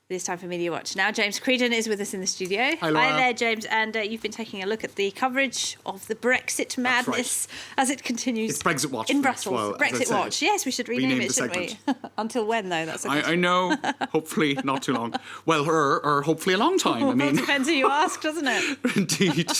It is time for Media Watch. Now, James Creedon is with us in the studio. Hi, Laura. Hi there, James. And you've been taking a look at the coverage of the Brexit madness as it continues. It's Brexit Watch in for Brussels. Well, Brexit Watch. Yes, we should rename it, the shouldn't segment. we? Until when, though? That's a question. I know. Hopefully not too long. Well, or hopefully a long time. Well, it depends who you ask, doesn't it? Indeed.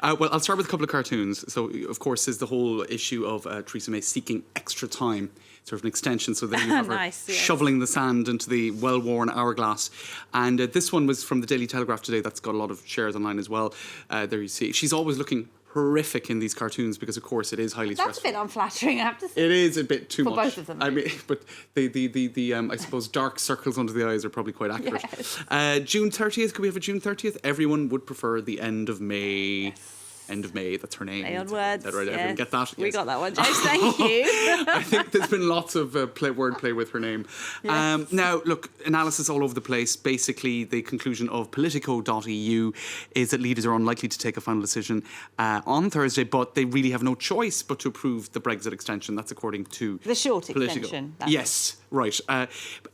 Well, I'll start with a couple of cartoons. So, of course, there's the whole issue of Theresa May seeking extra time, sort of an extension, so that you have her shoveling the sand into the well-worn hourglass. And this one was from the Daily Telegraph today. That's got a lot of shares online as well. There you see. She's always looking horrific in these cartoons because, of course, it is highly stressful. That's a bit unflattering, I have to say. It is a bit too much. For both of them. I mean, but the I suppose dark circles under the eyes are probably quite accurate. Yes. June 30th. Could we have a June 30th? Everyone would prefer the end of May. Yes. End of May, that's her name. Play on words. That right? Yes. Everyone get that? We Yes. got that one, James. Thank you. I think there's been lots of wordplay with her name. Yes. Now, look, analysis all over the place. Basically, the conclusion of Politico.eu is that leaders are unlikely to take a final decision on Thursday, but they really have no choice but to approve the Brexit extension. That's according to the short Politico. extension. Yes, right.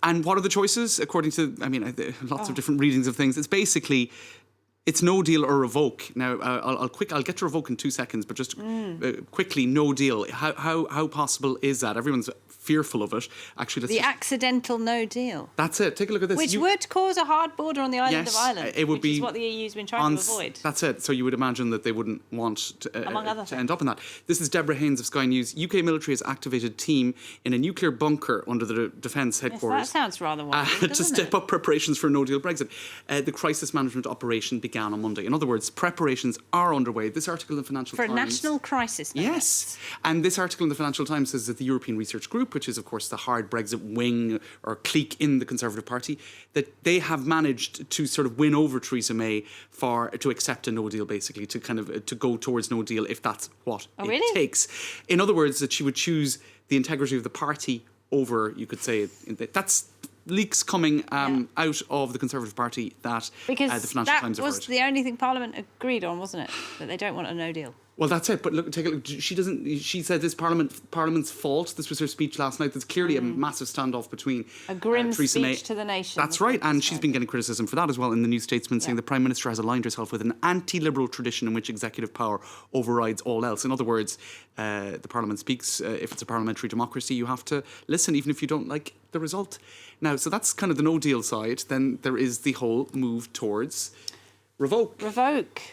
And what are the choices? According to, lots of different readings of things. It's basically... It's no deal or revoke. Now, I'll get to revoke in 2 seconds, but just quickly, no deal. How possible is that? Everyone's fearful of it. Actually, the accidental no deal. That's it. Take a look at this. Which would cause a hard border on the island of Ireland. It would which is what the EU's been trying to avoid. That's it. So you would imagine that they wouldn't want to end up in that. This is Deborah Haynes of Sky News. UK military has activated team in a nuclear bunker under the defence headquarters. Yes, that sounds rather worrying, to step up preparations for a no-deal Brexit. The crisis management operation began on Monday. In other words, preparations are underway. This article in the Financial Times... For a national crisis. Yes. And this article in the Financial Times says that the European Research Group, which is, of course, the hard Brexit wing or clique in the Conservative Party, that they have managed to sort of win over Theresa May to accept a no deal, basically, to kind of to go towards no deal if that's what it takes. In other words, that she would choose the integrity of the party over, you could say, that's leaks coming out of the Conservative Party that the Financial Times have heard. That was the only thing Parliament agreed on, wasn't it? That they don't want a no deal. Well, that's it. But look, take a look. She said this Parliament's fault. This was her speech last night. There's clearly a massive standoff between a grim Theresa May. speech to the nation. That's right, and she's been getting criticism for that as well in the New Statesman, saying the Prime Minister has aligned herself with an anti-liberal tradition in which executive power overrides all else. In other words, the Parliament speaks. If it's a parliamentary democracy, you have to listen, even if you don't like the result. Now, so that's kind of the no-deal side. Then there is the whole move towards revoke.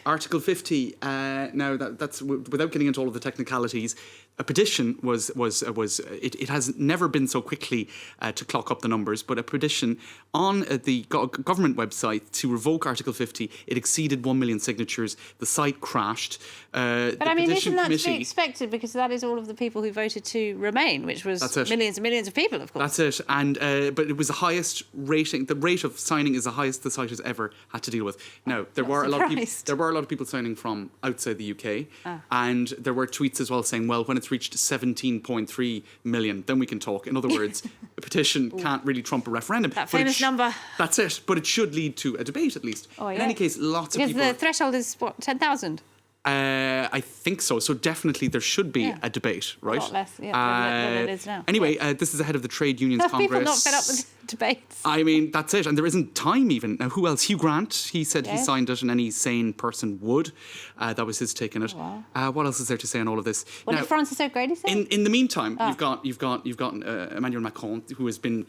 Article 50. Now, that's without getting into all of the technicalities. A petition it has never been so quickly to clock up the numbers, but a petition on the government website to revoke Article 50, it exceeded 1 million signatures. The site crashed. But I mean, isn't that to be expected? Because that is all of the people who voted to remain, which was millions and millions of people, of course. That's it. And but it was the highest rating. The rate of signing is the highest the site has ever had to deal with. Now, there were a lot of people signing from outside the UK, and there were tweets as well saying, well, when it's reached 17.3 million, then we can talk. In other words, a petition can't really trump a referendum. That famous number. That's it. But it should lead to a debate, at least. In any case, lots of people... Because the threshold is, what, 10,000? I think so. So definitely there should be a debate, right? A lot less than it is now. Anyway, this is ahead of the Trade Unions Congress. People not fed up with debates. I mean, that's it. And there isn't time even. Now, who else? Hugh Grant, he said he signed it and any sane person would. That was his take on it. Wow. What else is there to say on all of this? What did France is so great, he said? In the meantime, you've got Emmanuel Macron, who has been,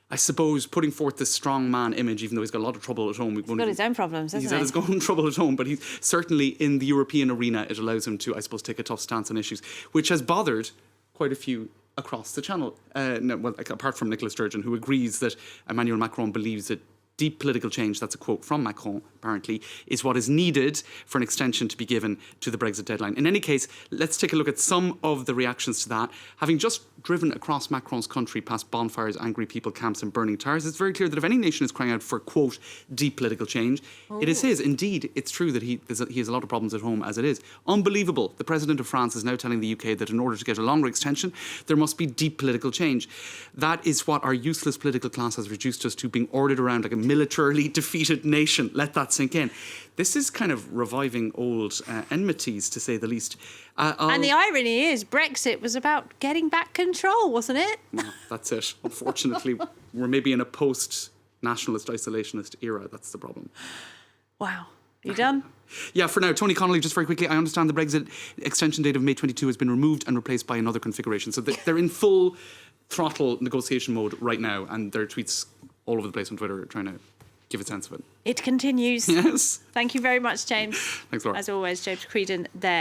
I suppose, putting forth this strong man image, even though he's got a lot of trouble at home. He's got his own problems, hasn't he? He's had his own trouble at home, but he's certainly in the European arena, it allows him to, I suppose, take a tough stance on issues, which has bothered quite a few across the channel. Apart from Nicola Sturgeon, who agrees that Emmanuel Macron believes that deep political change, that's a quote from Macron, apparently, is what is needed for an extension to be given to the Brexit deadline. In any case, let's take a look at some of the reactions to that. Having just driven across Macron's country past bonfires, angry people, camps and burning tires, it's very clear that if any nation is crying out for, quote, deep political change, it is his. Indeed, it's true that he has a lot of problems at home as it is. Unbelievable. The President of France is now telling the UK that in order to get a longer extension, there must be deep political change. That is what our useless political class has reduced us to, being ordered around like a militarily defeated nation. Let that sink in. This is kind of reviving old enmities, to say the least. And the irony is, Brexit was about getting back control, wasn't it? No, that's it. Unfortunately, we're maybe in a post nationalist, isolationist era. That's the problem. Wow. You done? Yeah, for now. Tony Connolly, just very quickly, I understand the Brexit extension date of May 22 has been removed and replaced by another configuration. So they're in full throttle negotiation mode right now, and there are tweets all over the place on Twitter trying to give a sense of it. It continues. Yes. Thank you very much, James. Thanks, Laura. As always, James Creedon there.